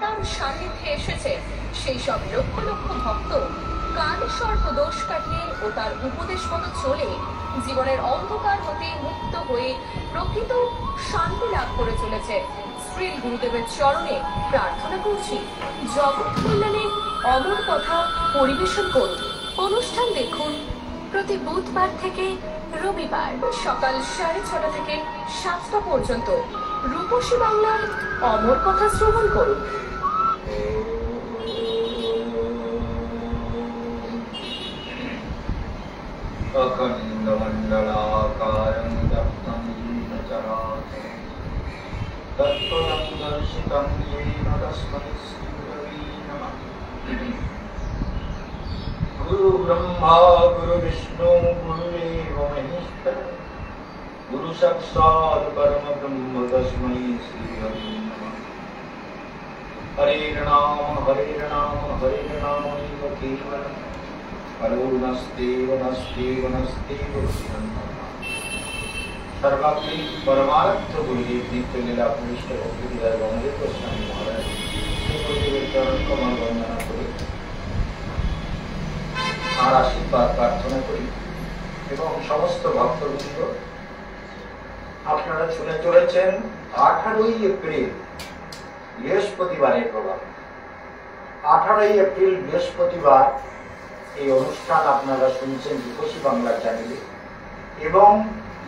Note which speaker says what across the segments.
Speaker 1: তার সান্নিধ্যে এসেছে সেই সব লক্ষ লক্ষ ভক্ত কাল সর্প দোষ কাটিয়ে ও তার উপদেশ মতো চলে জীবনের অন্ধকার হতে মুক্ত হয়ে প্রকৃত শান্তি লাভ করে চলেছে। শ্রী গুরুদেবের চরণে প্রার্থনা করছি জগৎ কল্যাণে অমর কথা পরিবেশন করুন। অনুষ্ঠান দেখুন প্রতি বুধবার থেকে রবিবার সকাল 6:30 থেকে 7টা পর্যন্ত রূপসী বাংলার অমর কথা শ্রবণ করুন।
Speaker 2: अखण्डमण्डलाकारं व्याप्तं चराचरं तत्परं दर्शितं येन तस्मै श्रीगुरवे नमः। गुरुब्रह्मा गुरुविष्णु गुरुदेवो महेश्वरः गुरुसाक्षात् परमब्रह्म तस्मै श्रीगुरवे नमः। हरे राम एव केवलम् हरो नस्तेव सर्वाग्नि परमार्थ गुरुदेव नित्य लीला पुरुष भक्तिदार गंगे गोस्वामी महाराज गुरुदेवेर चरण कमल वंदना करी আর আশীর্বাদ প্রার্থনা করি। এবং সমস্ত ভক্তবৃন্দ, আপনারা শুনে চলেছেন 18 এপ্রিল বৃহস্পতিবারের প্রোগ্রাম। 18 এপ্রিল বৃহস্পতিবার এই অনুষ্ঠান আপনারা শুনছেন রূপসী বাংলা চ্যানেলে, এবং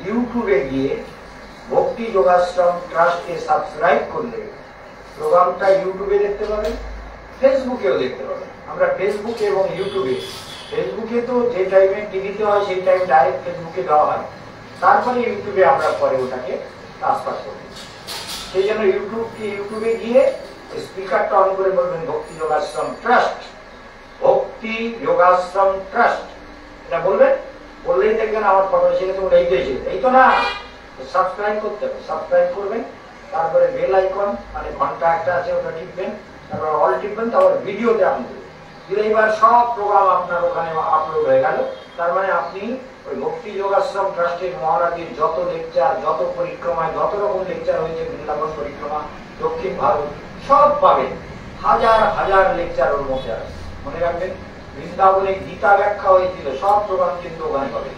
Speaker 2: ইউটিউবে গিয়ে ভক্তি যোগাশ্রম ট্রাস্টকে সাবস্ক্রাইব করলে প্রোগ্রামটা ইউটিউবে দেখতে পাবেন, ফেসবুকেও দেখতে পাবেন। আমরা ফেসবুকে এবং ইউটিউবে, ফেসবুকে তো যে টাইমে টিভিতে হয় সেই টাইম ডাইরেক্ট ফেসবুকে দেওয়া হয়, তারপরে ইউটিউবে আমরা পরে ওটাকে ট্রান্সফার করি। সেই জন্য ইউটিউবে গিয়ে স্পিকারটা অন করে বলবেন ভক্তি যোগাশ্রম ট্রাস্ট, ভক্তি যোগাশ্রম ট্রাস্ট, এটা বলবেন। বললেই দেখবেন আমার ফটো এসে গেছে, ওটা এই তো না, সাবস্ক্রাইব করতে হবে। সাবস্ক্রাইব করবেন, তারপরে বেল আইকন মানে ঘন্টা একটা আছে ওটা টিপবেন, তারপর অল টিপবেন, তারপর ভিডিওতে আপনি দিলে এবার সব প্রোগ্রাম আপনার ওখানে আপলোড হয়ে গেল। তার মানে আপনি ওই ভক্তি যোগাশ্রম ট্রাস্টের মহারাজের যত লেকচার, যত পরিক্রমায় যত রকম লেকচার হয়েছে, বৃন্দাবন পরিক্রমা, দক্ষিণ ভারত, সব পাবেন। হাজার হাজার লেকচার ওর মধ্যে আছে। মনে রাখবেন, বৃন্দাবনে গীতা ব্যাখ্যা হয়েছিল, সব প্রোগ্রাম কিন্তু ওখানে পাবেন।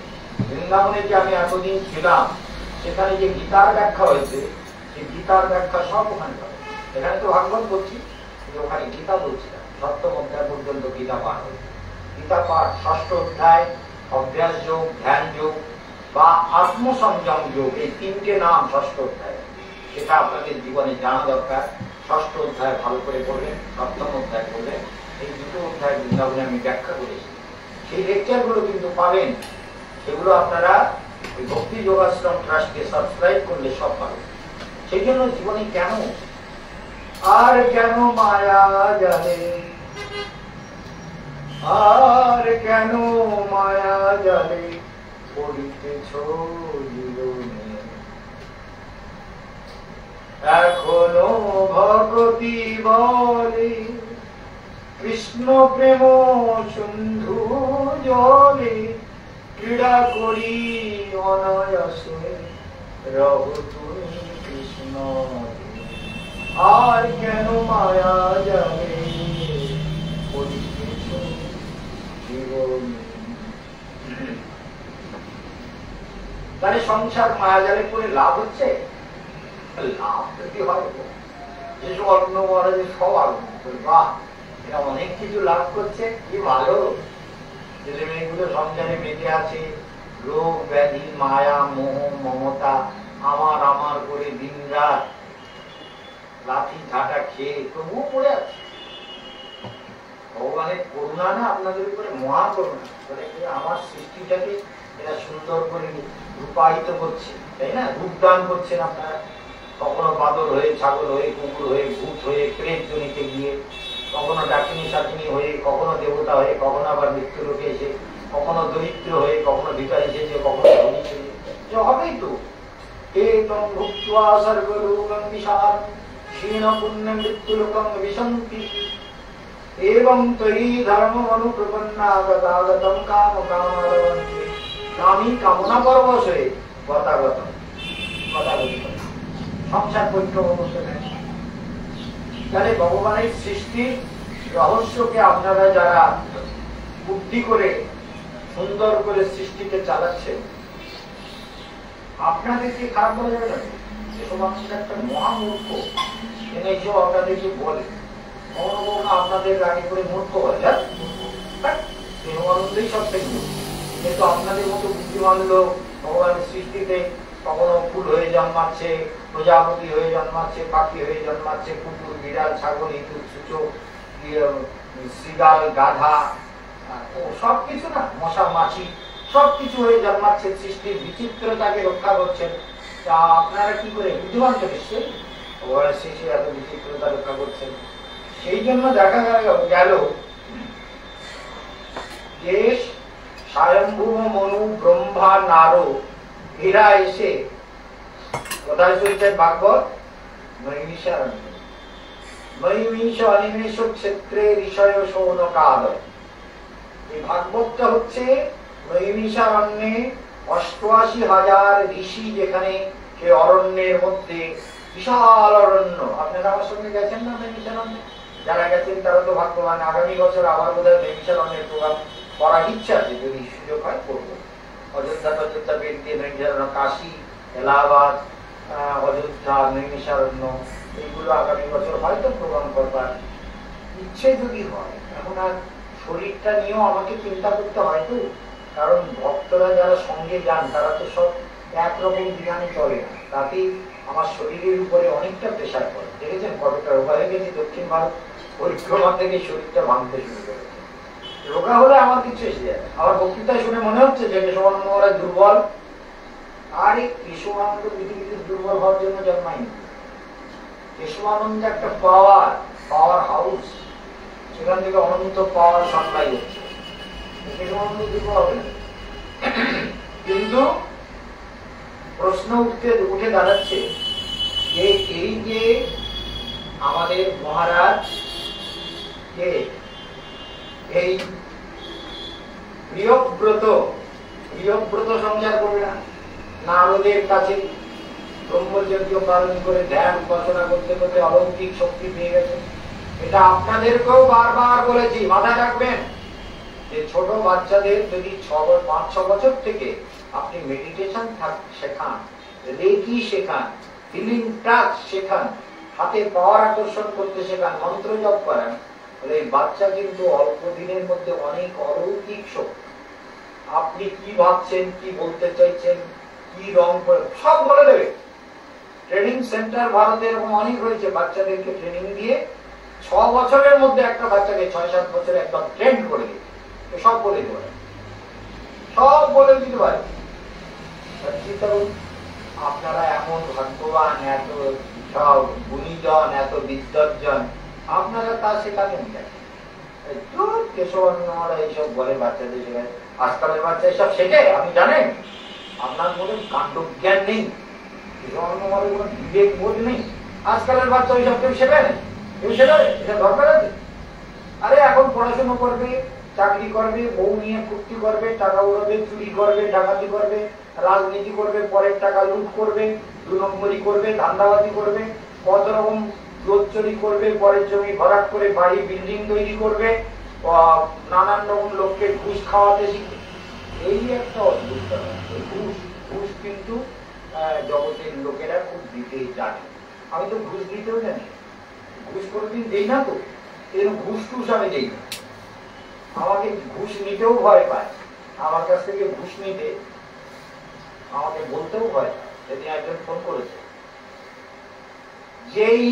Speaker 2: বৃন্দাবনে যে আমি এতদিন ছিলাম, সেখানে যে গীতার ব্যাখ্যা হয়েছে, সেই গীতার ব্যাখ্যা সব ওখানে পাবেন। এখানে তো ভাগবত বলছি, কিন্তু ওখানে গীতা বলছি না। 7ম অধ্যায় পর্যন্ত গীতা পাঠ হয়েছে। গীতা পাঠ 6ষ্ঠ অধ্যায় অভ্যাস যোগ, ধ্যান যোগ বা আত্মসংযম যোগ, এই 3টে নাম 6ষ্ঠ অধ্যায়। সেটা আপনাদের জীবনে জানা দরকার। 6ষ্ঠ অধ্যায় ভালো করে পড়বেন, 7ম অধ্যায় পড়বেন। এই 2টো অধ্যায় বৃন্দাবনে আমি ব্যাখ্যা করেছি, সেই লেকচার গুলো কিন্তু পাবেন। সেগুলো আপনারা ওই ভক্তি যোগাশ্রম ট্রাস্টকে সাবস্ক্রাইব করলে সব পাবেন। সেই জন্য জীবনে কেন আর কেন মায়া জালে, আর কেন মায়া জালে পড়িতেছ জীবনে, এখনো ভগতি বলে কৃষ্ণ প্রেম সিন্ধু জলে, ক্রীড়া করি অনায়াসে রহ তুমি কৃষ্ণ। আর কেন মায়া জালে পড়িতেছ জীবনে। তাহলে সংসার মায়া জালে পড়ে লাভ হচ্ছে? লাভ যদি হয়, যেসব অন্য মহারাজের সব আরম্ভ, বাহ এরা অনেক কিছু লাভ করছে, কি ভালো। ছেলে মেয়েগুলো সংসারে বেঁচে আছে, রোগ ব্যাধি, মায়া মোহ মমতা, আমার আমার করে দিন রাত লাঠি ঝাঁটা খেয়ে তবুও পড়ে আছে। ভগবানের করুণা না আপনাদের উপরে, মহা করুণা। আমার সৃষ্টিটাকে এরা সুন্দর করে রূপায়িত করছে, তাই না? রূপদান করছেন আপনারা। কখনো বাদর হয়ে, ছাগল হয়ে, কুকুর হয়ে, ভূত হয়ে, প্রেত জনিতে গিয়ে, কখনো ডাকিনী সাকিনী হয়ে, কখনো দেবতা হয়ে, কখনো আবার মৃত্যু লোকে এসে, কখনো দরিদ্র হয়ে, কখনো ভিখারি সেজে, কখনো ধনী সেজে, যে হবেই তো। এতং ভুক্ত্বা সর্বরোগং বিশাল ক্ষীণ পুণ্যং মৃত্যুলোকং বিশন্তি, এবং তৈ ধর্মম অনুপ্রপন্নাগতাগতং কাম কামালবন্তি। কামী কামনা পরবশ হয়ে গতাগত সংসার পরিক্রমা করতে থাকে। তাহলে ভগবানের সৃষ্টির রহস্যকে আপনারা যারা বুদ্ধি করে সুন্দর করে সৃষ্টিকে চালাচ্ছেন, আপনাদেরকে খারাপ বলা যাবে না। এসব আপনাদের একটা মহামূর্খ এনে এসব আপনাদেরকে বলে, কখনো কখনো আপনাদের রাগে করে মূর্খ বলে, প্রেমানন্দেই সব থেকে। কিন্তু আপনাদের মতো বুদ্ধিমান লোক ভগবানের সৃষ্টিতে কখনো ফুল হয়ে জন্মাচ্ছে, প্রজাপতি হয়ে জন্মাচ্ছে, পাখি হয়ে জন্মাচ্ছে, কুকুর, বিড়াল, ছাগল, ইঁদুর, সূচক, শ্রীগাল, গাধা, সবকিছু না, মশা, মাছি, সবকিছু হয়ে জন্মাচ্ছে, সৃষ্টির বিচিত্রতাকে রক্ষা করছেন। তা আপনারা কি করে বুদ্ধিমান তো নিশ্চয়ই ভগবানের সৃষ্টি এত বিচিত্রতা রক্ষা করছেন। সেই জন্য দেখা গেল যে স্বয়ম্ভুব, মনু, ব্রহ্মা, নারদ এরা এসে কোথায় চলছে ভাগবত নৈমিষারণ্য। নৈমিষ অনিমেষ ক্ষেত্রে ঋষয় সৌনকাদ। এই ভাগবতটা হচ্ছে নৈমিষারণ্যে ৮৮,০০০ ঋষি, যেখানে সে অরণ্যের মধ্যে বিশাল অরণ্য। আপনারা আমার সঙ্গে গেছেন না নৈমিষারণ্যে? যারা গেছেন তারা তো ভাগ্যবান। আগামী বছর আবার বোধ হয় নৈমিষারণ্যের প্রোগ্রাম করার ইচ্ছা আছে, যদি সুযোগ হয় করবো। অযোধ্যা বেদ দিয়ে নৈমিষারণ্য, কাশী, এলাহাবাদ, অযোধ্যা, নৈমিষারণ্য, এইগুলো আগামী বছর হয়তো প্রোগ্রাম করবার ইচ্ছে যদি হয়। এখন আর শরীরটা নিয়েও আমাকে চিন্তা করতে হয় তো, কারণ ভক্তরা যারা সঙ্গে যান তারা তো সব একরকম বিধানে চলে না, তাতেই আমার শরীরের উপরে অনেকটা প্রেশার পড়ে। দেখেছেন কতটা রোগা হয়ে গেছে, দক্ষিণ ভারত পরিক্রমা থেকে শরীরটা ভাঙতে শুরু করেছে। রোগা হলে আমার কিছু এসে যায়। আমার বক্তৃতা শুনে মনে হচ্ছে যে কেশবানন্দ মহারাজ দুর্বল। আর এই কেশবানন্দ পৃথিবীতে দুর্বল হওয়ার জন্য জন্মায়নি। কেশবানন্দ একটা পাওয়ার হাউস, সেখান থেকে অনন্ত পাওয়ার সাপ্লাই হচ্ছে। কেশবানন্দ দুর্বল হবে না। কিন্তু প্রশ্ন উঠে দাঁড়াচ্ছে যে এই যে আমাদের মহারাজ কে এই প্রিয়ব্রত সংসার করবে না, নারদের কাছে ব্রহ্মচর্য পালন করে ধ্যান উপাসনা করতে করতে অলৌকিক শক্তি পেয়ে গেছে। এটা আপনাদেরকেও বারবার বলেছি, মাথায় রাখবেন যে ছোট বাচ্চাদের যদি ৫-৬ বছর থেকে আপনি মেডিটেশন শেখান, রেকি শেখান, হিলিং টাচ শেখান, হাতে পাওয়ার আকর্ষণ করতে শেখান, মন্ত্র জপ করান, তাহলে এই বাচ্চা কিন্তু অল্প দিনের মধ্যে অনেক অলৌকিক শক্তি, আপনি কি ভাবছেন, কি বলতে চাইছেন, কি রং করে সব বলে দেবে। ট্রেনিং সেন্টার ভারতে এরকম অনেক রয়েছে, বাচ্চাদেরকে ট্রেনিং দিয়ে ৬ বছরের মধ্যে একটা বাচ্চাকে ৬-৭ বছরে একদম ট্রেন করে দিবে, সব বলে দিতে পারে, সব বলে দিতে পারে। আপনারা এমন ভাগ্যবান, এত সব গুণীজন, এত বিদ্বজ্জন, আপনারা তা শেখাবেন কেন? কেশবানন্দ মহারাজ এইসব বলে বাচ্চাদের শেখায়। আজকালের বাচ্চা এসব শেখে আপনি জানেন? আপনার মনে কাণ্ড জ্ঞান নেই, কেশবানন্দ মহারাজ কোনো বিবেক বোধ নেই। আজকালের বাচ্চা ওইসব কেউ শেখায়, কেউ শেখাবে? এটা দরকার আছে? আরে এখন পড়াশোনা করবে, চাকরি করবে, বউ নিয়ে ফুর্তি করবে, টাকা উড়াবে, চুরি করবে, ডাকাতি করবে, রাজনীতি করবে, পরের টাকা লুট করবে, ২ নম্বরই করবে, ধান্দাবাজি করবে, কত রকম চোরচুরি করবে, পরের জমি ভরাট করে বাড়ি বিল্ডিং তৈরি করবে, নানান রকম লোককে ঘুষ খাওয়াতে শিখবে। এই একটা অদ্ভুত ঘুষ কিন্তু জগতের লোকেরা খুব দিতে জানে। আমি তো ঘুষ দিতেও জানি, ঘুষ কোনোদিন দেই না, তো এরকম ঘুষ টুস আমি দেই না। আমাকে ঘুষ নিতেও ভয় পায়, আমার কাছ থেকে ঘুষ নিতে আমাকে বলতেও ভয় পায়। সেদিন একজন ফোন করেছে, যেই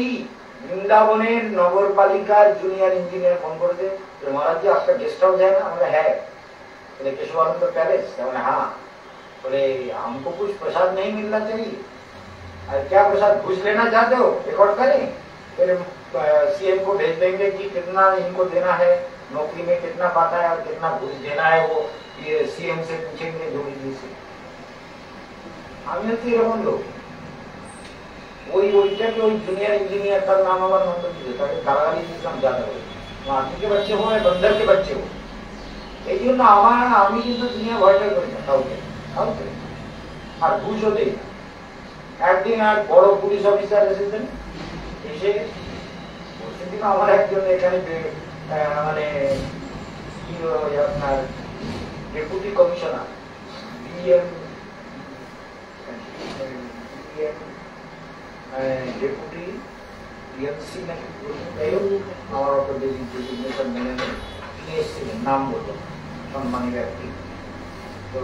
Speaker 2: বৃন্দাবনের নগরপালিকার জুনিयर इंजीनियर फोन करेছে, महाराज जी आपका गेस्ट हाउस है ना? हमने है। बोले केशवानंद पैलेस? हमने हाँ। बोले हमको कुछ प्रसाद नहीं मिलना चाहिए? अरे क्या प्रसाद, घुस लेना चाहते हो? रिकॉर्ड करें, फिर सीएम को भेज देंगे कि कितना इनको देना है, नौकरी में कितना पाता है और कितना घुस देना है, वो ये सीएम से पूछेंगे जोड़ी जी से। আমি হচ্ছে এরকম লোক। ওইটাকে ওই জুনিयर इंजीनियर তার নাম আমার মনে দিতে, তাকে গালাগালি দিতাম জানা বলে, আপনি के बच्चे हो या बंदर के बच्चे हो। এই জন্য আমি কিন্তু দুনিয়া ভয়টা করি না কাউকে। আর ঘুষও দেই না। একদিন আর বড় পুলিশ অফিসার এসেছেন, এসে কিন্তু আমার একজন এখানে মানে কি আপনার ডেপুটি কমিশনার ডেপুটি ডিএমসি নাকি আমার অত ডেজিগনেশন মেনে নেই, তিনি এসেছিলেন, নাম বললো, সম্মানী ব্যক্তি। তো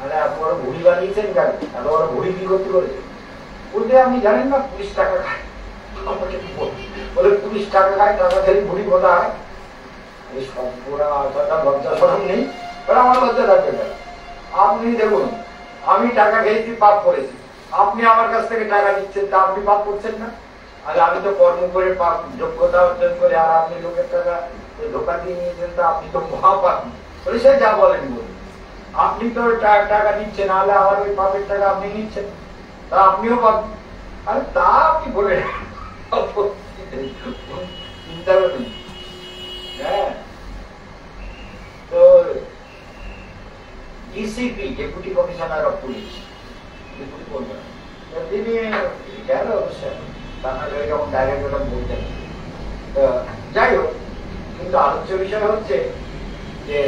Speaker 2: আরে এত বড় ঘুড়ি বানিয়েছেন কেন, এত বড় ঘুড়ি কি করতে করেছে? বলতে আপনি জানেন না 20 টাকা খায়, বলে 20 টাকা খায়, টাকা খেলে ঘুড়ি ভোটা হয়। এই সব পুরা লজ্জা সরম নেই, আমার লজ্জা থাকবে না। আপনি দেখুন, আমি টাকা খেয়েছি, পাপ করেছি, আপনি আমার কাছ থেকে টাকা দিচ্ছেন, তা আপনি পাপ করছেন না? আর আমি তো কর্ম করে পাপ, যোগ্যতা অর্জন করে, আর আপনি লোকের টাকা ধোকা দিয়ে নিয়েছেন, তা আপনি তো মহাপাপ। বলে সে যা বলেন বলুন, আপনি তো টাকা দিচ্ছেন, নাহলে আমার ওই পাপের টাকা আপনি নিচ্ছেন, তা আপনিও পাপ। আরে তা আপনি বলে চিন্তা করুন। হ্যাঁ, তো DCP, deputy commissioner of police, তিনি গেল অবশ্যই, তার এরকম ডাইরেক্ট ওরকম বলতেন। তো যাই হোক, কিন্তু আলোচ্য বিষয় হচ্ছে যে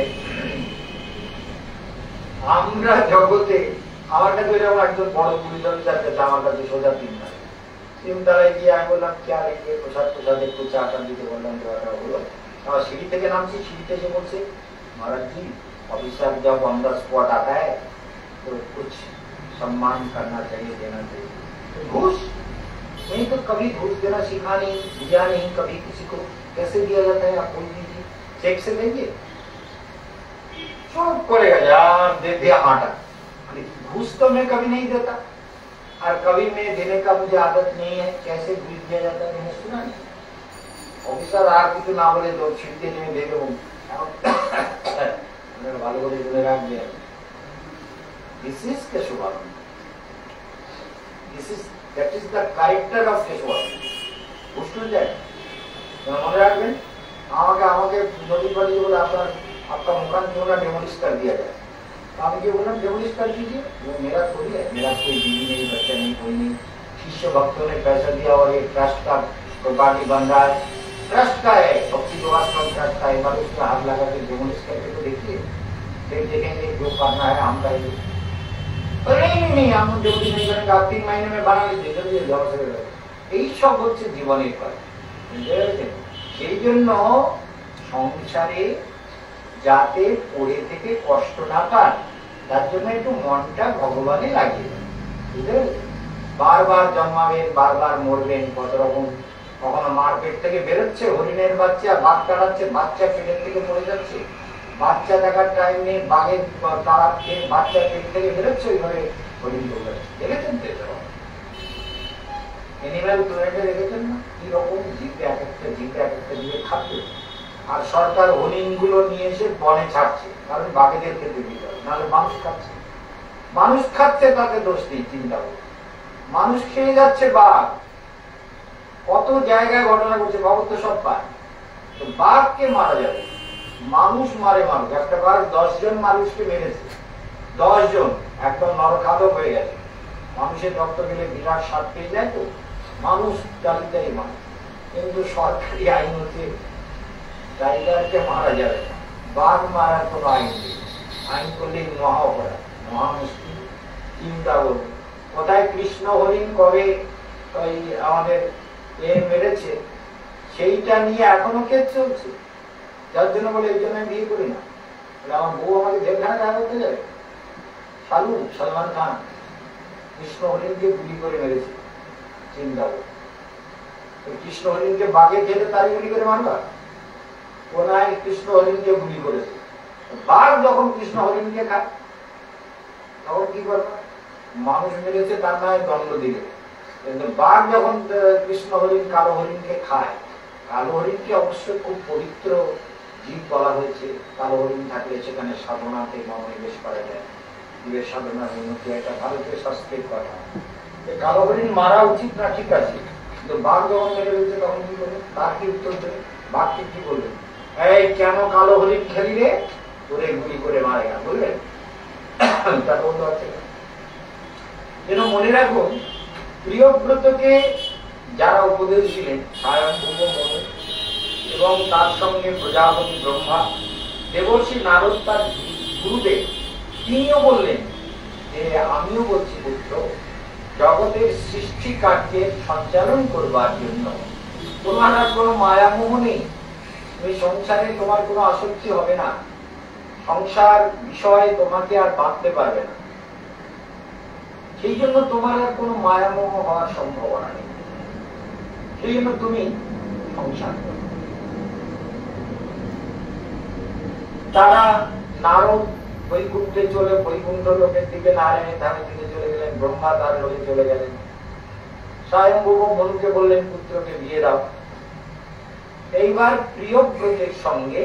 Speaker 2: আমরা জগতে, আমার কাছে এরকম একজন বড় পুলিশ অফিসার কাছে আমার কাছে সোজা তিনতলায় গিয়ে আমি বললাম কি আর প্রসাদ প্রসাদ একটু চাটা দিতে বললাম, দেওয়াটা হলো। আমার সিঁড়ি থেকে নামছি, সিঁড়িতে এসে বলছে, महाराज जी ऑफिसर जब ऑन द स्पॉट आता है तो कुछ सम्मान करना चाहिए, देना चाहिए। तो घूस नहीं, तो कभी घूस देना सीखा नहीं, दिया नहीं कभी किसी को, कैसे दिया जाता है आप बोल दीजिए, चेक से लेंगे, सब करेगा यार, दे दिया आटा। घूस तो मैं कभी नहीं देता, और कभी मैं देने का मुझे आदत नहीं है, कैसे घूस दिया जाता है मैंने सुना नहीं। ऑफिसर आप কিছু না বলে তো ছিটতে নিয়ে দিয়ে দেবো, ভালো করে বলে রাখবে। This is Keshwabam. That is the character of Keshwabam. বুঝতে যায় মনে রাখবেন। আমাকে নদী পাড়ি বলে आपका मकान क्यों ना डेमोलिश कर दिया जाए, आप ये बोला डेमोलिश कर दीजिए, वो मेरा थोड़ी है, मेरा कोई बीवी नहीं, बच्चा नहीं, कोई नहीं। शिष्य भक्तों ने पैसा दिया और एक ट्रस्ट का प्रॉपर्टी बन रहा है, ट्रस्ट का है, भक्ति जोगाश्रम ट्रस्ट का, एक बार उसमें हाथ लगा के डेमोलिश करके तो देखिए, फिर देखेंगे जो करना है हम करेंगे। नहीं हम डेमोलिश नहीं करेंगे, आप 3 महीने में बना लीजिए, जल्दी जाओ से। এই সব হচ্ছে জীবনের কাজ, বুঝতে পেরেছেন? সেই জন্য সংসারে যাতে পড়ে থেকে কষ্ট না পান, তার জন্য একটু মনটা ভগবানে লাগিয়ে দেন, বুঝতে পেরেছেন? বারবার জন্মাবেন, বারবার মরবেন, কত রকম, কখনো মার পেট থেকে বেরোচ্ছে হরিণের বাচ্চা, বাঘ তাড়াচ্ছে, বাচ্চা পেটের থেকে পড়ে যাচ্ছে, বাচ্চা দেখার টাইম নেই, বাঘের তাড়াচ্ছে, বাচ্চা পেট থেকে বেরোচ্ছে, ওইভাবে হরিণ দৌড়াচ্ছে। দেখেছেন তো এনিম্যাল প্ল্যানেটে দেখেছেন না কি রকম জীবে, এক একটা জীবে এক একটা জীবে খাচ্ছে। আর সরকার হরিণগুলো নিয়ে এসে বনে ছাড়ছে, কারণ বাঘেদের খেতে দিতে হবে, নাহলে মানুষ খাচ্ছে। মানুষ খাচ্ছে তাতে দোষ নেই, চিন্তা করুন। মানুষ খেয়ে যাচ্ছে বাঘ, কত জায়গায় ঘটনা করছে, বাঘ তো সব পায়, তো বাঘকে মারা যাবে, মানুষ মারে মানুষ। একটা বাঘ 10 জন মানুষকে মেরেছে, 10 জন একদম নরখাদক হয়ে গেছে। মানুষের রক্ত গেলে বিরাট স্বাদ পেয়ে যায়, তো মানুষ টাইগারই মানে, কিন্তু সরকারি আইন হচ্ছে টাইগারকে মারা যাবে না, বাঘ মারার কোনো আইন নেই। আইন করলেই মহা অপরাধ, মহা মুশকিল। চিন্তা করুন, কোথায় কৃষ্ণ হরিণ কবে ওই আমাদের মেরেছে, সেইটা নিয়ে এখনো কেস চলছে। যার জন্য বলে এই জন্য বিয়ে করি না, আমার বউ আমাকে জেলখানে দেখা করতে যাবে। সলমান খান কৃষ্ণ হরিণকে গুলি করে মেরেছে, চিন্তা করুন। কৃষ্ণ হরিণকে বাঘে খেলে তারই গুলি করে মারবা, কোনায় কৃষ্ণ হরিণকে গুলি করেছে। বাঘ যখন কৃষ্ণ হরিণকে খায় তখন কি করবে? মানুষ মেরেছে তার নয় দণ্ড দিলে, কিন্তু বাঘ যখন কৃষ্ণ হরিণ কালো হরিণকে খায়, কালো হরিণকে অবশ্যই খুব পবিত্র জীব বলা হয়েছে। কালো হরিণ থাকলে সেখানে সাধনাতে মনোনিবেশ করা যায়, জীবের সাধনার উন্নতি, একটা ভারতীয় শাস্ত্রের কথা। কালো হরিণ মারা উচিত না, ঠিক আছে, কিন্তু বাঘ যখন মেরে ফেলছে তখন কি করবে? তার কি উত্তর দেবে? বাঘকে কি বলবে? এই কেন কালো হরিণ খেলি রে, তোরে গুলি করে মারে না, বুঝলেন? তার বলতে পারছে না। যেন মনে রাখুন, প্রিয়ব্রতকে যারা উপদেশ দিলেন, স্বয়ং ভূম মনু, এবং তার সঙ্গে প্রজাপতি ব্রহ্মা, দেবর্ষি নারদ তার গুরুদেব, তিনিও বললেন যে আমিও বলছি পুত্র, জগতের সৃষ্টি কার্যের সঞ্চালন করবার জন্য তোমার আর কোনো মায়ামোহ নেই। তুমি সংসারে তোমার কোনো আসক্তি হবে না, সংসার বিষয়ে তোমাকে আর বাঁধতে পারবে না, সেই জন্য তোমার আর কোনো মায়ামোহ হওয়ার সম্ভাবনা নেই। সেই জন্য তুমি সংসার করো। তারা নারদ বৈকুণ্ঠে চলে, বৈকুণ্ঠ লোকের দিকে, নারায়ণের ধামের দিকে চলে গেলেন, ব্রহ্মা তার লোকে চলে গেলেন। স্বয়ংভূ মনুকে বললেন পুত্রকে বিয়ে দাও। এইবার প্রিয়ব্রতের সঙ্গে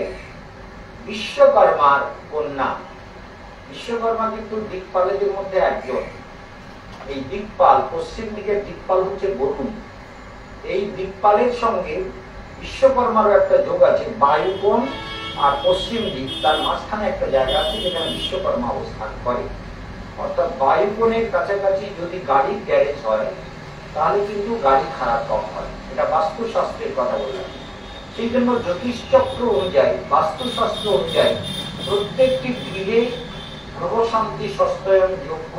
Speaker 2: বিশ্বকর্মার কন্যা, বিশ্বকর্মা কিন্তু দিকপালদের মধ্যে একজন। এই দিকপাল, পশ্চিম দিকের দিকপাল হচ্ছে বরুণ। এই দিকপালের সঙ্গে বিশ্বকর্মারও একটা যোগ আছে। বায়ুকোণ আর পশ্চিম দিক, তার মাঝখানে একটা জায়গা আছে যেখানে বিশ্বকর্মা অবস্থান করে। অর্থাৎ বায়ুকোণের কাছাকাছি যদি গাড়ির গ্যারেজ হয় তাহলে কিন্তু গাড়ি খারাপ কম হয়। এটা বাস্তুশাস্ত্রের কথা বললাম। সেই জন্য জ্যোতিষচক্র অনুযায়ী, বাস্তুশাস্ত্র অনুযায়ী প্রত্যেকটি গৃহে গ্রহ শান্তি সস্তায়ন যোগ্য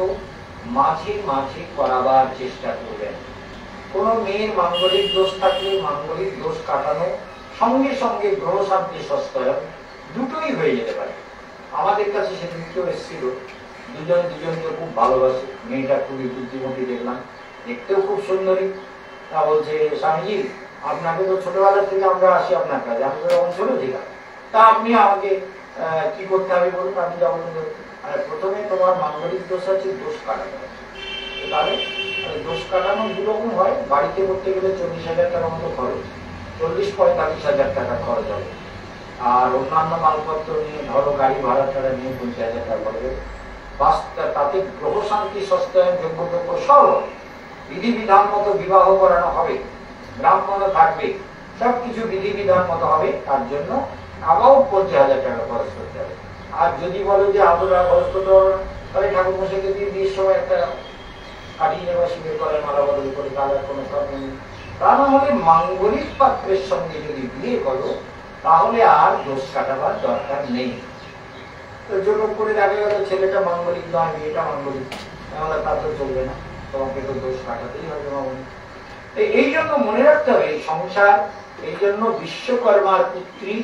Speaker 2: মাঝে মাঝে করাবার চেষ্টা করবেন। কোন মেয়ের মাঙ্গলিক দোষ থাকলে মাঙ্গলিক দোষ কাটানো, সঙ্গে সঙ্গে গ্রহ শান্তি সস্তায়ন দুটোই হয়ে যেতে পারে। আমাদের কাছে সেদিন কেউ এসেছিল, দুজন দুজনকে খুব ভালোবাসে, মেয়েটা খুবই বুদ্ধিমতী দেখলাম, দেখতেও খুব সুন্দরী। তা বলছে, স্বামীজি আপনাকে তো ছোটবেলা থেকে আমরা আসি আপনার কাছে, আমি তো তখন ছোট ছিলাম, তা আপনি আমাকে কি করতে হবে বলুন। আমি যেমন প্রথমে তোমার মাঙ্গলিক দোষ আছে, দোষ কাটাতে হবে। তাহলে দোষ কাটানো দুরকম হয়। বাড়িতে করতে গেলে 40,000 টাকার মতো খরচ, 40-45,000 টাকা খরচ হবে। আর অন্যান্য মালপত্র নিয়ে, ধরো গাড়ি ভাড়া টাড়া নিয়ে 50,000 টাকা খরচ। তাতে গ্রহ শান্তি সস্তায়ন যোগ্য সব হবে। বিধিবিধান মতো বিবাহ করানো হবে, ব্রাহ্মণ থাকবে, সবকিছু বিধিবিধান মতো হবে। তার জন্য আবার 50,000 টাকা খরচ করতে হবে। আর যদি বলো যে আদৌ খরচ করতে হবে, তাহলে ঠাকুর মশাইকে দিয়ে বিয়ের সময় একটা কাটিয়ে নেওয়া শিবের করার মালা বদল করে, তাহলে কোনো প্রবলেম নেই। তা না হলে মাঙ্গলিক পাত্রের সঙ্গে যদি বিয়ে করো তাহলে আর দোষ কাটাবার দরকার নেই। তো জন্য করে দেখা গেল ছেলেটা মাঙ্গলিক নয়, মেয়েটা মাঙ্গলিক, তাহলে তা তো চলবে না, তোমাকে তো দোষ কাটাতেই হবে মাঙ্গলিক। এই জন্য মনে রাখতে হবে সংসার। এই জন্য বিশ্বকর্মার পুত্রী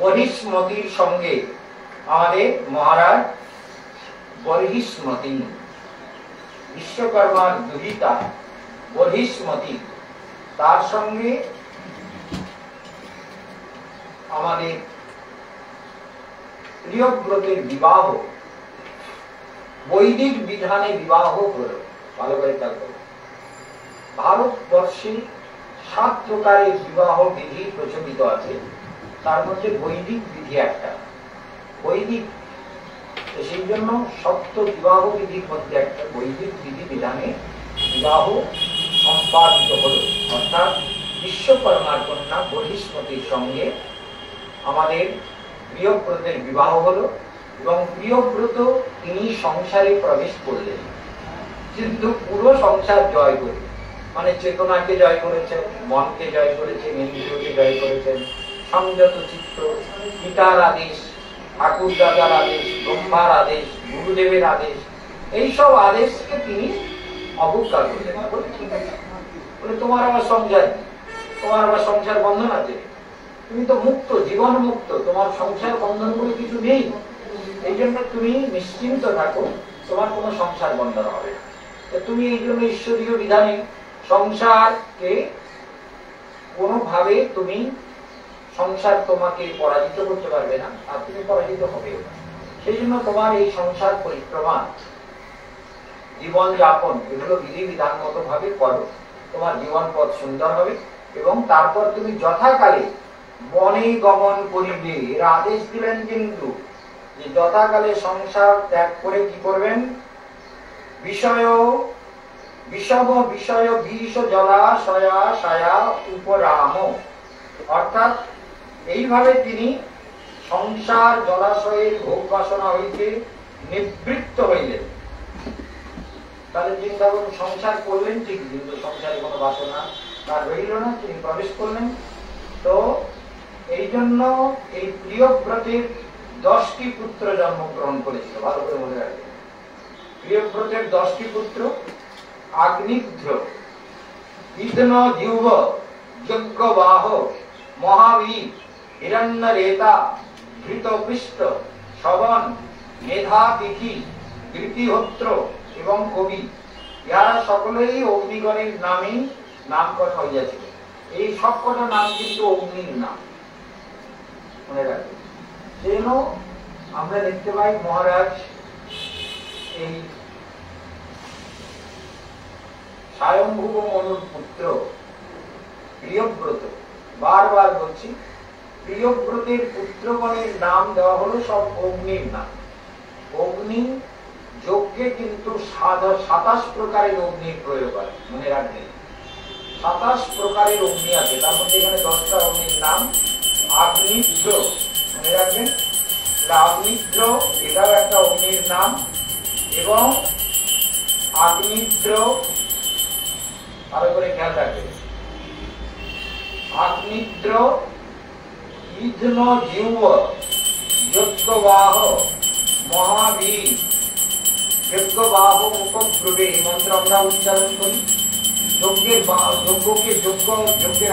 Speaker 2: বহিষ্মতির সঙ্গে আমাদের মহারাজ বহিষ্মতি, বিশ্বকর্মার দুহিতা বহিষ্মতি, তার সঙ্গে আমাদের প্রিয়ব্রতের বিবাহ বৈদিক বিধানে বিবাহ হলো। ভালো করে খেয়াল করো, ভারতবর্ষে 7 প্রকারের বিবাহ বিধি প্রচলিত আছে, তার মধ্যে বৈদিক বিধি একটা। বৈদিক, সেই জন্য সপ্ত বিবাহ বিধির মধ্যে একটা বৈদিক বিধি বিধানে বিবাহ সম্পাদিত হলো। অর্থাৎ বিশ্বকর্মার কন্যা বহিষ্মতির সঙ্গে আমাদের প্রিয়ব্রতের বিবাহ হলো এবং প্রিয়ব্রত তিনি সংসারে প্রবেশ করলেন, কিন্তু পুরো সংসার জয় করে, মানে চেতনাকে জয় করেছেন, মনকে জয় করেছেন, ইন্দ্রিয়কে জয় করেছেন, সংযত চিত্ত, পিতার আদেশ, ঠাকুর দাদার আদেশ, ব্রহ্মার আদেশ, গুরুদেবের আদেশ, এইসব আদেশকে তিনি অবজ্ঞা করলেন। বলে তোমার আবার সংসার, তোমার আবার সংসার বন্ধন আছে, তুমি তো মুক্ত, জীবন মুক্ত, তোমার সংসার বন্ধন বলে কিছু নেই। এই জন্য তুমি নিশ্চিন্ত থাকো, তোমার কোনো সংসার বন্ধন হবে না। তুমি এই জন্য ঈশ্বরীয় বিধানে সংসারকে কোনোভাবে তুমি, সংসার তোমাকে পরাজিত করতে পারবে না, আর তুমি পরাজিত হবেও না। সেই জন্য তোমার এই সংসার পরিক্রমা, জীবন যাপন, এগুলো বিধিবিধান মতো ভাবে করো, তোমার জীবন পথ সুন্দর হবে। এবং তারপর তুমি যথাকালে বনে গমন করিবে। এর আদেশ দিলেন কিন্তু যে যথাকালে সংসার ত্যাগ করে কি করবেন, বিষয় বিষম বিষয় বিষ জলাশয়া সায়া উপরাম, অর্থাৎ এইভাবে তিনি সংসার জলাশয়ের ভোগ বাসনা হইতে নিবৃত্ত হইলেন। তাহলে বৃন্দাবন সংসার করলেন ঠিক, কিন্তু সংসারে কোনো বাসনা তার রইল না, তিনি প্রবেশ করলেন। তো জন্য এই প্রিয়ব্রতের 10টি পুত্র জন্মগ্রহণ করেছিল। ভালো করে মনে রাখবেন, প্রিয়ব্রতের 10টি পুত্র: আগ্নিধ্র, বিঘ্ন জিহ্ব, যজ্ঞবাহ, মহাবীর, হিরণ্যরেতা, ধৃতপৃষ্ঠ, শবন, মেধাতিথি, বৃতিহোত্র এবং কবি। ইহারা সকলেই অগ্নিগণের নামেই নামকরণ হইয়াছিল। এই সবকটা নাম কিন্তু অগ্নির নাম, মনে রাখবেন। যেন আমরা দেখতে পাই মহারাজ এই স্বয়ংভুব মনুর পুত্র প্রিয়ব্রত, বারবার বলছি, প্রিয়ব্রতের পুত্রগণের নাম দেওয়া হলো সব অগ্নির নাম। অগ্নি যজ্ঞে কিন্তু 27 প্রকারের অগ্নির প্রয়োগ হয়, মনে রাখবেন। 27 প্রকারের অগ্নি আছে, তার মধ্যে এখানে 10টা অগ্নির নাম। আগ্নিধ্র, মনে রাখবেন, আগ্নিধ্র এটাও একটা অগ্নির নাম। এবং আগ্নিধ্র ভালো করে খেয়াল রাখবেন, আগ্নিধ্র, বিঘ্ন জিহ্ব, যজ্ঞবাহ, মহাবীর, যজ্ঞবাহ মুখব্রবে। এই মন্ত্র আমরা উচ্চারণ করি। যজ্ঞের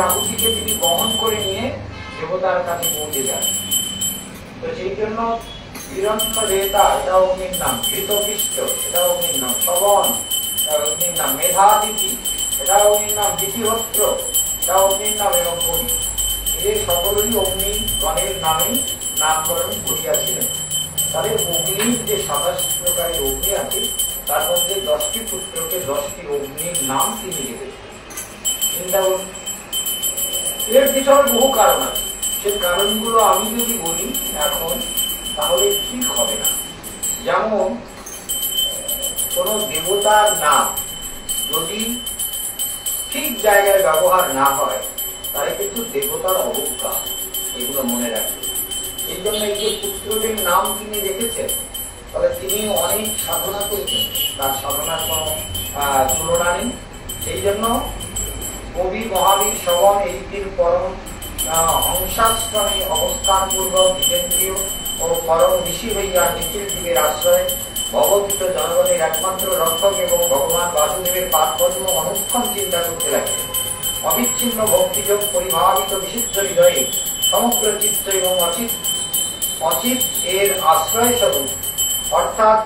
Speaker 2: আহুতিকে তিনি বহন করে নিয়ে দেবতার কাছে পৌঁছে যান। তো সেই জন্য হিরণ্যরেতা এটা অগ্নির নাম, ধৃতপৃষ্ঠ এটা অগ্নির নাম, শবন এটা অগ্নির নাম, মেধাতিথি এটা অগ্নির নাম, বৃতিহোত্র এটা অগ্নির নাম এবং কবি। এদের সকলেরই অগ্নিগণের নামেই নামকরণ করিয়াছিলেন। তাহলে অগ্নির যে 27 প্রকারের অগ্নি আছে, তার মধ্যে 10টি পুত্রকে 10টি অগ্নির নাম তিনি রেখেছেন। চিন্তা করুন, এর পিছনে বহু কারণ আছে। সে কারণগুলো আমি যদি বলি এখন, তাহলে ঠিক হবে না। যেমন কোন দেবতার নাম যদি ঠিক জায়গায় ব্যবহার না হয়, তাহলে কিন্তু দেবতার অবজ্ঞা, এগুলো মনে রাখবে। এই জন্য এই যে পুত্রদের নাম তিনি রেখেছেন, তাহলে তিনি অনেক সাধনা করেছেন, তার সাধনার কোন তুলনা নেই। সেই জন্য কবি মহাবীর শবন এই দিন পরম হংসাশ্রমে অবস্থান পূর্বক জিতেন্দ্রীয় ও পরম ঋষি হইয়া নিচের দিকের আশ্রয়ে ভগবত জনগণের একমাত্র রক্ষক এবং ভগবান বাসুদেবের পাদপদ্ম অনুক্ষণ চিন্তা করতে লাগলেন। অবিচ্ছিন্ন ভক্তিযোগ পরিভাবিত বিশুদ্ধ হৃদয়ে সমগ্র চিত্ত এবং অচিত এর আশ্রয় স্বরূপ অর্থাৎ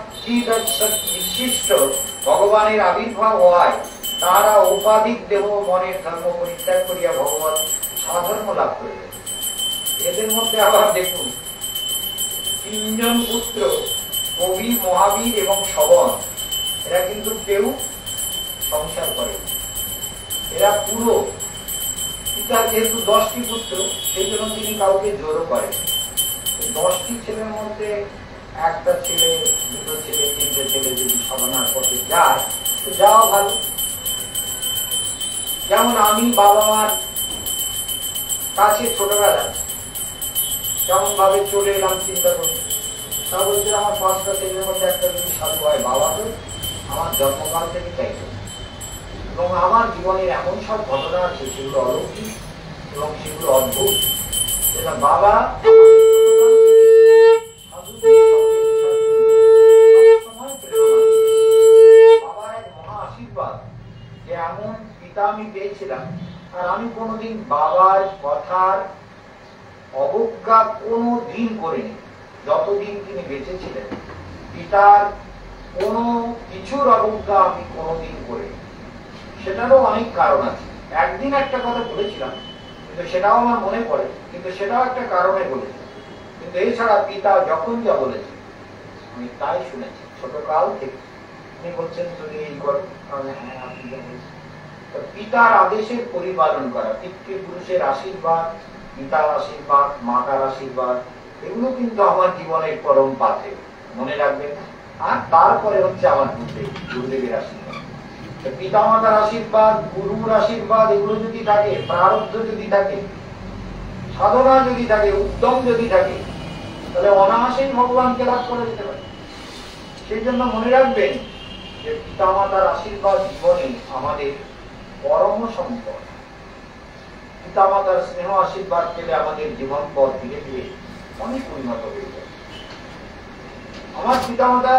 Speaker 2: বিশিষ্ট ভগবানের আবির্ভাব হওয়ায় তারা উপাধিক দেহ মনের ধর্ম পরিত্যাগ করিয়া ভগবান সাধর্ম লাভ করিলেন। এদের মধ্যে আবার দেখুন, 3 জন পুত্র কবি, মহাবীর এবং শবন, এরা কিন্তু কেউ সংসার করে, এরা পুরো পিতার যেহেতু 10টি পুত্র, সেই জন্য তিনি কাউকে জোরও করেন। 10টি ছেলের মধ্যে একটা ছেলে, 2টো ছেলে, 3টে ছেলে যদি সাধনার পথে যায়, তো যাওয়া ভালো। যেমন আমি বাবা মার কাছে ছোটবেলা কেমন ভাবে চলে এলাম চিন্তা করি। তা বলছে আমার 5টা ছেলের মধ্যে একটা যদি সাধু হয়, বাবা তো আমার জন্মকাল থেকে চাইতো। এবং আমার জীবনের এমন সব ঘটনা আছে, সেগুলো অলৌকিক এবং সেগুলো অদ্ভুত, যেটা বাবা বাবার এক মহা আশীর্বাদ যে এমন পিতা আমি পেয়েছিলাম। আর আমি কোনোদিন বাবার কথার অবজ্ঞা কোনোদিন করিনি, যতদিন তিনি বেঁচে ছিলেন। পিতার কোনো কিছুর অবজ্ঞা আমি কোনোদিন করিনি। সেটারও অনেক কারণ আছে। একদিন একটা কথা বলেছিলাম, কিন্তু সেটাও আমার মনে পড়ে, কিন্তু সেটাও একটা কারণে বলেছি। কিন্তু এছাড়া পিতা যখন যা বলেছে আমি তাই শুনেছি ছোটকাল থেকে। তিনি বলছেন তুমি এই করো, হ্যাঁ আপনি যা বলছেন। পিতার আদেশের পরিপালন করা, পিতৃপুরুষের আশীর্বাদ, পিতার আশীর্বাদ, মাতার আশীর্বাদ, এগুলো কিন্তু আমার জীবনের পরম পাথে, মনে রাখবেন। আর তারপরে হচ্ছে আমার গুরুদেবের আশীর্বাদ। পিতা মাতার আশীর্বাদ, গুরুর আশীর্বাদ, এগুলো যদি থাকে, প্রারব্ধ যদি থাকে, সাধনা যদি থাকে, উদ্যম যদি থাকে, তাহলে অনায়াসেই ভগবানকে লাভ করে যেতে পারে। সেই জন্য মনে রাখবেন যে পিতা মাতার আশীর্বাদ জীবনে আমাদের পরম সম্পদ। পিতামাতার স্নেহ আশীর্বাদ পেলে আমাদের জীবন পথ ধীরে ধীরে অনেক উন্নত হয়ে যায়। আমার পিতামাতা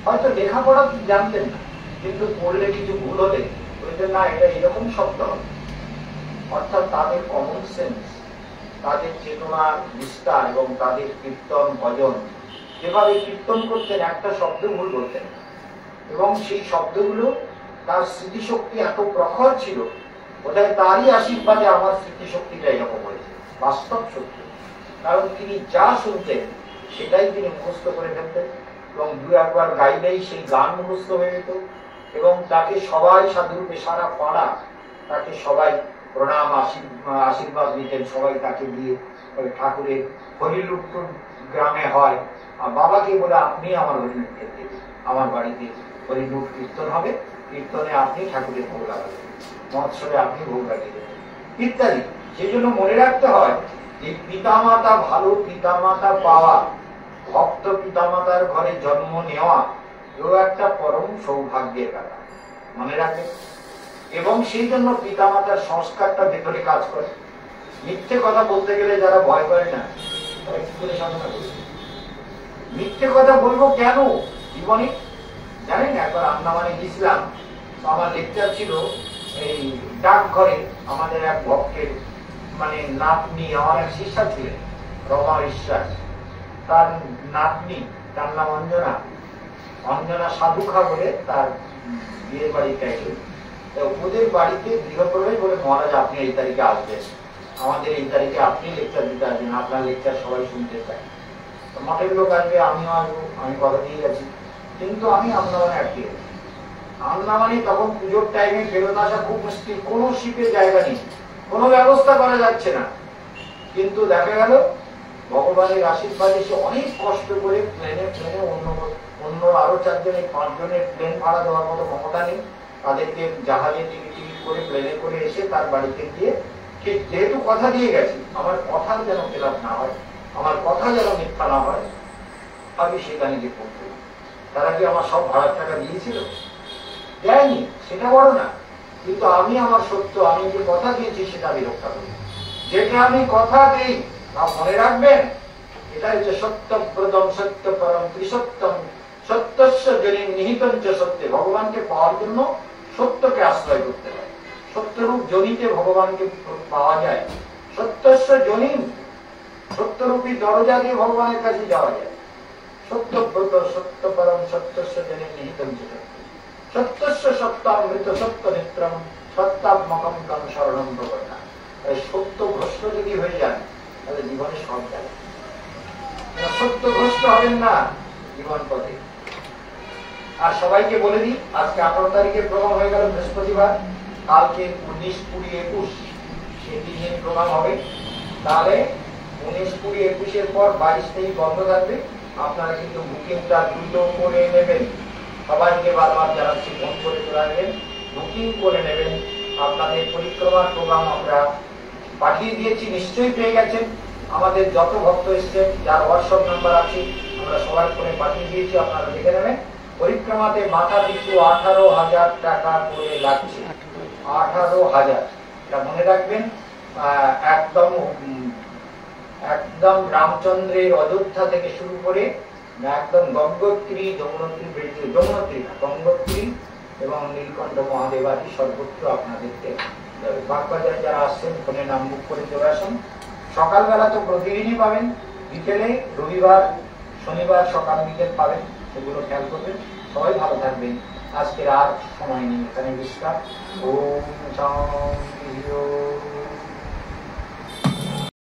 Speaker 2: হয়তো লেখাপড়া জানতেন না, কিন্তু পড়লে কিছু ভুল হলে বলতেন না এটা এরকম শব্দ হবে। অর্থাৎ তাদের কমন সেন্স, তাদের চেতনা বিস্তার এবং তাদের কীর্তন ভজন যেভাবে কীর্তন করতেন, একটা শব্দ ভুল বলতেন এবং সেই শব্দগুলো তার স্মৃতিশক্তি এত প্রখর ছিল, বোধহয় তারই আশীর্বাদে আমার স্মৃতিশক্তিটা এরকম হয়েছে। বাস্তব সত্য, কারণ তিনি যা শুনতেন সেটাই তিনি মুখস্থ করে ফেলতেন এবং দু একবার গাইলেই সেই গান মুখস্থ হয়ে যেত এবং তাকে সবাই সাধুরূপে, সারা পাড়া তাকে সবাই প্রণাম আশীর্বাদ দিতেন, সবাই তাকে দিয়ে ঠাকুরের হরিলুট গ্রামে হয় আর বাবাকে বলে আপনি আমার হরিলুট খেতে, আমার বাড়িতে হরিলুট কীর্তন হবে, কীর্তনে আপনি ঠাকুরের ভোগ লাগাবেন, মৎসরে আপনি ভোগ লাগিয়ে দেবেন ইত্যাদি। সেই জন্য মনে রাখতে হয় যে পিতামাতা, ভালো পিতামাতা পাওয়া, ভক্ত পিতামাতার ঘরে জন্ম নেওয়া এও একটা পরম সৌভাগ্যের কথা, মনে রাখে। এবং সেই জন্য পিতামাতার সংস্কারটা ভেতরে কাজ করে। মিথ্যে কথা বলতে গেলে যারা ভয় করে না, তারা কি করে সাধনা করবে? মিথ্যে কথা বলবো কেন জীবনে? জানেন, একবার আন্দামানে গেছিলাম, আমার লেকচার ছিল এই ডাকঘরে। আমাদের এক ভক্তের মানে নাতনি, আমার এক শিষ্যা ছিলেন রমা বিশ্বাস, তার নাতনি, তার নাম অঞ্জনা, অঞ্জনা সাধুখা বলে তার বিয়ের বাড়িতে গেল। ওদের বাড়িতে গৃহপ্রবেশ বলে, মহারাজ আপনি এই তারিখে আসবেন, আমাদের এই তারিখে আপনি লেকচার দিতে আসবেন, আপনার লেকচার সবাই শুনতে চায়। মঠের লোক আসবে, আমিও আসবো, আমি কথা দিয়ে গেছি। কিন্তু আমি আন্দামানে আটকে গেছি। আন্দামানে তখন পুজোর টাইমে ফেরত আসা খুব মুশকিল, কোনো শিপের জায়গা নেই, কোনো ব্যবস্থা করা যাচ্ছে না। কিন্তু দেখা গেল ভগবানের আশীর্বাদে সে অনেক কষ্ট করে প্লেনে অন্য আরো 4 জনের 5 জনের প্লেন ভাড়া দেওয়ার মতো ক্ষমতা নেই, তাদেরকে জাহাজে টিকিট করে প্লেনে করে এসে তার বাড়িতে গিয়ে, ঠিক যেহেতু কথা দিয়ে গেছি, আমার কথা যেন খেলাপ না হয়, আমার কথা যেন মিথ্যা না হয়, আমি সেখানে গিয়ে পৌঁছে। তারা কি আমার সব ভাড়ার টাকা দিয়েছিল? দেয়নি, সেটা বড় না, কিন্তু আমি আমার সত্য, আমি যে কথা দিয়েছি সেটা আমি রক্ষা করি। যেটা আমি কথা দিই তা মনে রাখবেন, এটা হচ্ছে সত্যব্রতম সত্য পরম ত্রিসত্যম সত্যস্য জনি নিহিতঞ্চ সত্যে। ভগবানকে পাওয়ার জন্য সত্যকে আশ্রয় করতে হয়। সত্যরূপ জনিতে ভগবানকে পাওয়া যায়। সত্যস্য জনি, সত্যরূপী দরজা দিয়ে ভগবানের কাছে যাওয়া যায়। সত্যব্রত সত্য পরম সত্যস্য জনি নিহিতঞ্চ সত্যে সত্যস্য সত্যামৃত সত্য নেত্রম সত্যাত্মকম তম শরণম প্রবর্তা। সত্য ভ্রষ্ট যদি হয়ে যান তাহলে জীবনে সব যাবে, সত্য ভ্রষ্ট হবেন না জীবন পথে। আর সবাইকে বলে দিই, আজকে 18 তারিখের প্রোগ্রাম হয়ে গেল বৃহস্পতিবার, কালকে 19, 20, 21 সেই 3 দিন প্রোগ্রাম হবে। তাহলে 19, 20, 21 এর পর 22 তারিখ বন্ধ থাকবে। আপনারা কিন্তু বুকিংটা দ্রুত করে নেবেন, সবাইকে বারবার জানাচ্ছি, ফোন করে চলে আসবেন, বুকিং করে নেবেন। আপনাদের পরিক্রমার প্রোগ্রাম আমরা পাঠিয়ে দিয়েছি, নিশ্চয়ই পেয়ে গেছেন। আমাদের যত ভক্ত এসছেন, যার হোয়াটসঅ্যাপ নাম্বার আছে, আমরা সবার ফোনে পাঠিয়ে দিয়েছি, আপনারা দেখে নেবেন। পরিক্রমাতে মাথা পিছু 18,000 টাকা করে লাগছে, 18,000, এটা মনে রাখবেন। একদম রামচন্দ্রের অযোধ্যা থেকে শুরু করে একদম গঙ্গোত্রী, গঙ্গোত্রী এবং নীলকণ্ঠ মহাদেবাদী সর্বত্র আপনাদেরকে বাগবাজারে যারা আসছেন ফোনে নাম বুক করে চলে আসুন। সকালবেলা তো প্রতিদিনই পাবেন, বিকেলে রবিবার শনিবার সকাল বিকেল পাবেন, সেগুলো খেয়াল করবেন। সবাই ভালো থাকবেন। আজকের আর সময় নেই, এখানে বিশ্রাম। ওম শান্তি।